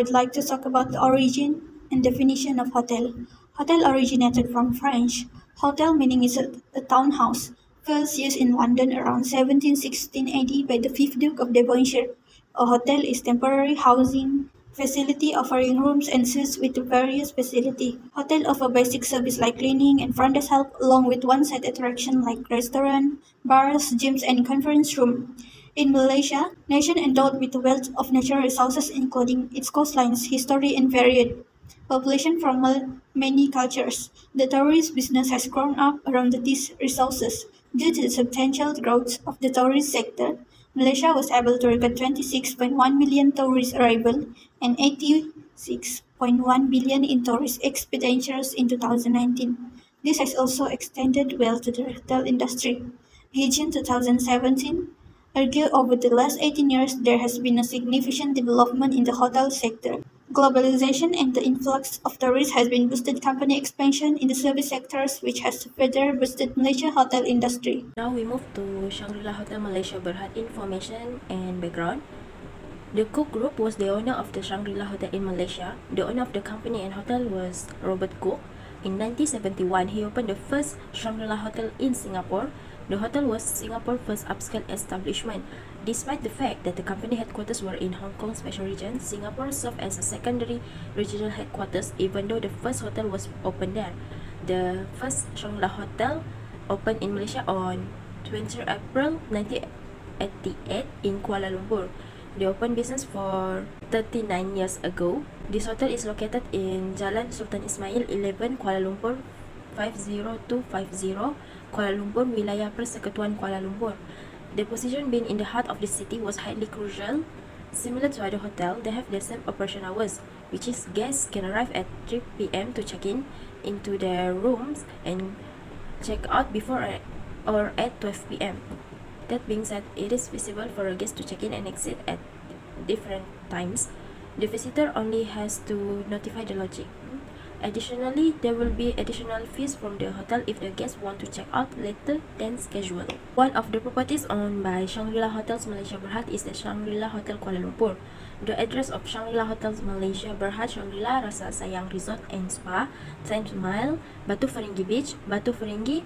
would like to talk about the origin and definition of hotel. Hotel originated from French. Hotel meaning is a townhouse, first used in London around 1716 AD by the 5th Duke of Devonshire. A hotel is temporary housing facility offering rooms and suites with various facility. Hotel offer basic service like cleaning and front desk help along with one-side attraction like restaurant, bars, gyms and conference room. In Malaysia, nation endowed with a wealth of natural resources including its coastlines, history and varied population from many cultures. The tourist business has grown up around these resources. Due to the substantial growth of the tourist sector, Malaysia was able to record 26.1 million tourist arrivals and 86.1 billion in tourist expenditures in 2019. This has also extended well to the retail industry. In 2017, argue over the last 18 years there has been a significant development in the hotel sector. Globalization and the influx of tourists has been boosted company expansion in the service sectors which has further boosted Malaysia hotel industry. Now we move to Shangri-La Hotel Malaysia Berhad information and background. The Cook Group was the owner of the Shangri-La Hotel in Malaysia. The owner of the company and hotel was Robert Cook. In 1971, he opened the first Shangri-La Hotel in Singapore. The hotel was Singapore's first upscale establishment. Despite the fact that the company headquarters were in Hong Kong Special Region, Singapore served as a secondary regional headquarters even though the first hotel was opened there. The first Shangri-La Hotel opened in Malaysia on 20 April 1988 in Kuala Lumpur. They opened business for 39 years ago. This hotel is located in Jalan Sultan Ismail 11 Kuala Lumpur 50250 Kuala Lumpur, Wilayah Persekutuan Kuala Lumpur. The position being in the heart of the city was highly crucial. Similar to other hotels, they have the same operation hours, which is guests can arrive at 3 p.m. to check in into their rooms and check out before or at 12 p.m. That being said, it is feasible for a guest to check in and exit at different times. The visitor only has to notify the lodging. Additionally, there will be additional fees from the hotel if the guests want to check out later than scheduled. One of the properties owned by Shangri-La Hotels Malaysia Berhad is the Shangri-La Hotel Kuala Lumpur. The address of Shangri-La Hotels Malaysia Berhad, Shangri-La Rasa Sayang Resort and Spa, 10th Mile, Batu Ferringhi Beach, Batu Ferringhi,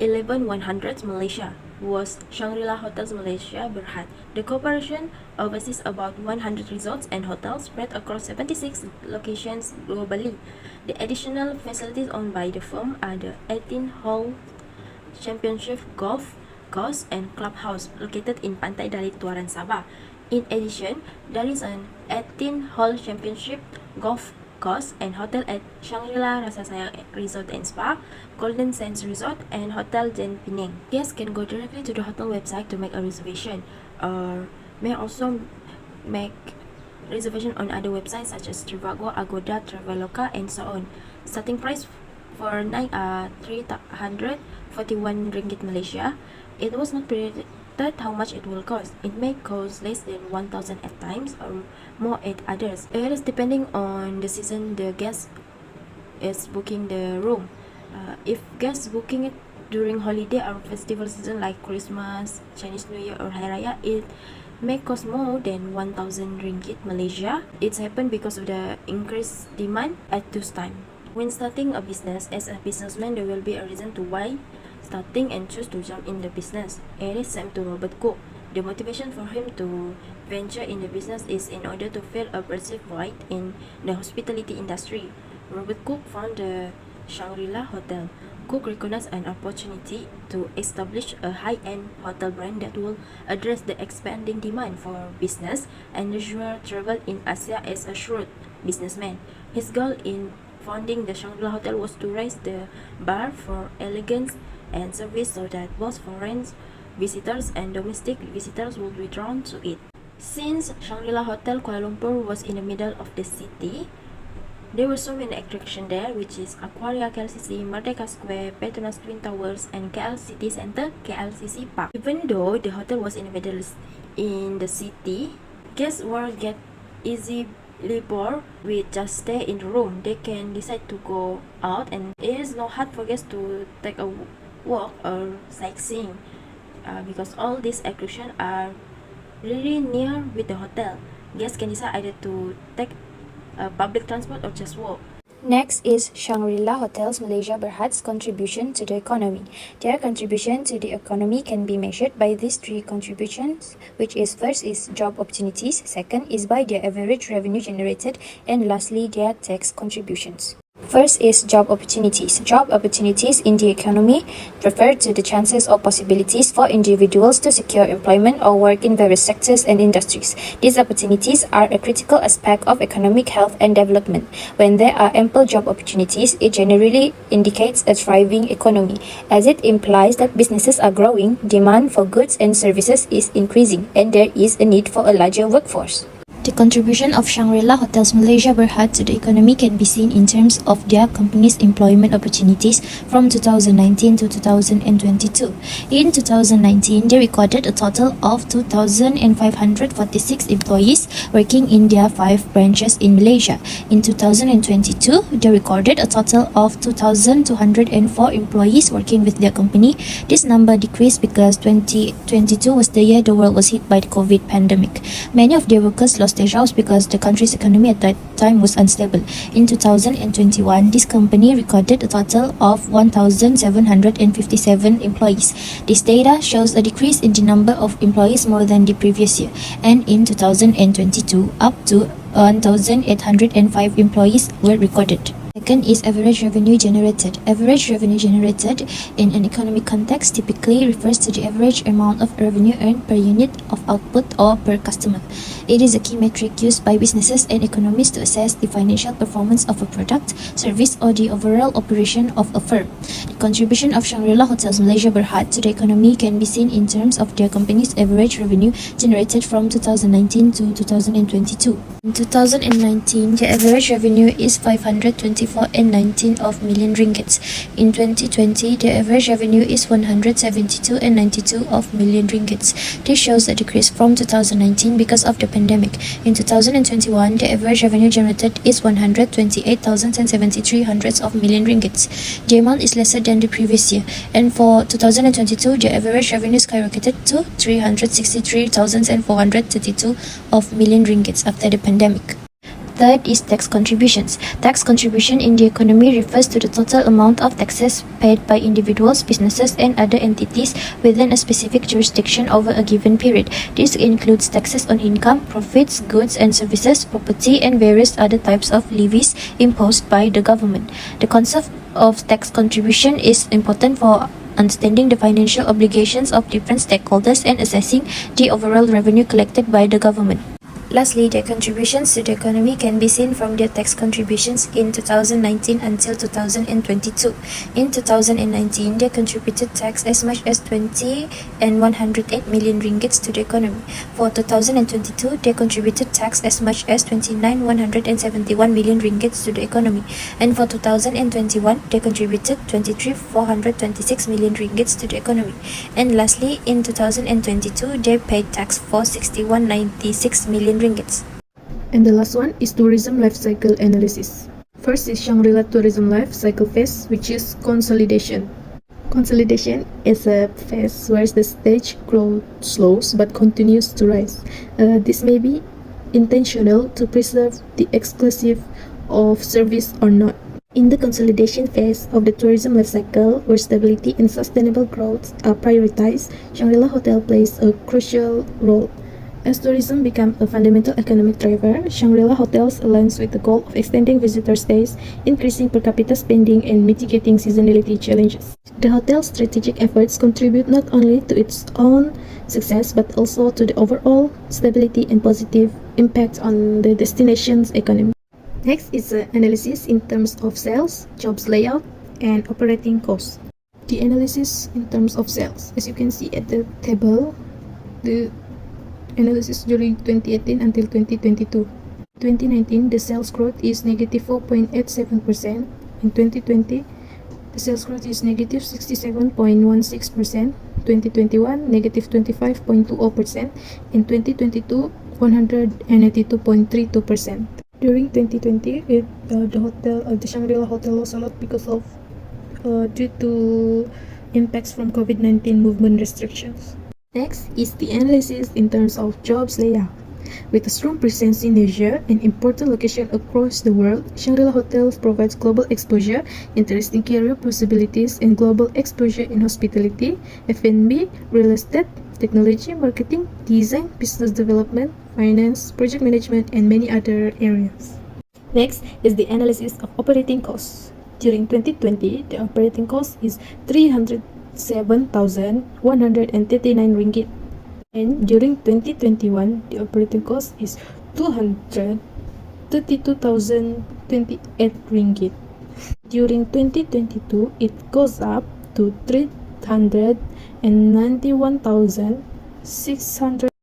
11100 Malaysia, was Shangri-La Hotels Malaysia Berhad. The corporation oversees about 100 resorts and hotels spread across 76 locations globally. The additional facilities owned by the firm are the 18-hole championship golf course and clubhouse located in Pantai Dalit Tuaran, Sabah. In addition, there is an 18-hole championship golf course and hotel at Shangri-La Rasa Sayang Resort and Spa, Golden Sands Resort, and Hotel Jen Penang. Guests can go directly to the hotel website to make a reservation, or may also make reservation on other websites such as Trivago, Agoda, Traveloka, and so on. Starting price for night are 341 ringgit Malaysia. It was not predicted how much it will cost. It may cost less than 1,000 at times or more at others. It is depending on the season the guest is booking the room. If guests booking it during holiday or festival season like Christmas, Chinese New Year or Hari Raya, it may cost more than 1,000 ringgit Malaysia. It's happened because of the increased demand at this time. When starting a business, as a businessman, there will be a reason to why starting and choose to jump in the business. It is same to Robert Cook. The motivation for him to venture in the business is in order to fill a perceived void in the hospitality industry. Robert Cook found the Shangri-La Hotel. Cook recognized an opportunity to establish a high-end hotel brand that will address the expanding demand for business and leisure travel in Asia as a shrewd businessman. His goal in founding the Shangri-La Hotel was to raise the bar for elegance and service so that both foreign visitors and domestic visitors would be drawn to it. Since Shangri-La Hotel Kuala Lumpur was in the middle of the city, there were so many attractions there, which is Aquaria KLCC, Merdeka Square, Petronas Twin Towers, and KL City Center, KLCC Park. Even though the hotel was in the middle in the city, guests were get easily bored with just stay in the room. They can decide to go out, and it is not hard for guests to take a walk or sightseeing because all these attractions are really near with the hotel. Guests can decide either to take public transport or just walk. Next is Shangri-La Hotels Malaysia Berhad's contribution to the economy. Their contribution to the economy can be measured by these three contributions, which is first is job opportunities, second is by their average revenue generated, and lastly their tax contributions. First is job opportunities. Job opportunities in the economy refer to the chances or possibilities for individuals to secure employment or work in various sectors and industries. These opportunities are a critical aspect of economic health and development. When there are ample job opportunities, it generally indicates a thriving economy, as it implies that businesses are growing, demand for goods and services is increasing, and there is a need for a larger workforce. The contribution of Shangri-La Hotels Malaysia Berhad to the economy can be seen in terms of their company's employment opportunities from 2019 to 2022. In 2019, they recorded a total of 2,546 employees working in their 5 branches in Malaysia. In 2022, they recorded a total of 2,204 employees working with their company. This number decreased because 2022 was the year the world was hit by the COVID pandemic. Many of their workers lost their jobs because the country's economy at that time was unstable. In 2021, this company recorded a total of 1,757 employees. This data shows a decrease in the number of employees more than the previous year, and in 2022, up to 1,805 employees were recorded. Second is average revenue generated. Average revenue generated in an economic context typically refers to the average amount of revenue earned per unit of output or per customer. It is a key metric used by businesses and economists to assess the financial performance of a product, service, or the overall operation of a firm. The contribution of Shangri-La Hotels Malaysia Berhad to the economy can be seen in terms of their company's average revenue generated from 2019 to 2022. In 2019, the average revenue is 524.19 of million ringgits. In 2020, the average revenue is 172.92 of million ringgits. This shows a decrease from 2019 because of the pandemic. In 2021, the average revenue generated is 128,073 hundredths of million ringgits. The amount is lesser than the previous year, and for 2022, the average revenue skyrocketed to 363,432 of million ringgits after the pandemic. Third is tax contributions. Tax contribution in the economy refers to the total amount of taxes paid by individuals, businesses, and other entities within a specific jurisdiction over a given period. This includes taxes on income, profits, goods and services, property, and various other types of levies imposed by the government. The concept of tax contribution is important for understanding the financial obligations of different stakeholders and assessing the overall revenue collected by the government. Lastly, their contributions to the economy can be seen from their tax contributions in 2019 until 2022. In 2019, they contributed tax as much as 20 and 108 million ringgits to the economy. For 2022, they contributed tax as much as 29,171 million ringgits to the economy. And for 2021, they contributed 23,426 million ringgits to the economy. And lastly, in 2022, they paid tax for 61.96 million ringgits. And the last one is tourism life cycle analysis. First is Shangri-La Tourism Life Cycle phase, which is consolidation. Consolidation is a phase where the stage growth slows but continues to rise. This may be intentional to preserve the exclusive of service or not. In the consolidation phase of the tourism life cycle, where stability and sustainable growth are prioritized, Shangri-La Hotel plays a crucial role. As tourism becomes a fundamental economic driver, Shangri-La Hotels aligns with the goal of extending visitor stays, increasing per capita spending, and mitigating seasonality challenges. The hotel's strategic efforts contribute not only to its own success but also to the overall stability and positive impact on the destination's economy. Next is an analysis in terms of sales, jobs layout, and operating costs. The analysis in terms of sales. As you can see at the table, the analysis during 2018 until 2022. 2019, the sales growth is negative 4.87%. In 2020, the sales growth is negative 67.16%. 2021, negative 25.20%. In 2022, 182.32%. During 2020, the Shangri-La Hotel lost a lot because of due to impacts from COVID-19 movement restrictions. Next is the analysis in terms of jobs layout. With a strong presence in Asia and important locations across the world, Shangri-La Hotel provides global exposure, interesting career possibilities, and global exposure in hospitality, F&B, real estate, technology, marketing, design, business development, finance, project management, and many other areas. Next is the analysis of operating costs. During 2020, the operating cost is 307,139 ringgit. And during 2021, the operating cost is 232,028 ringgit. During 2022, it goes up to 391,600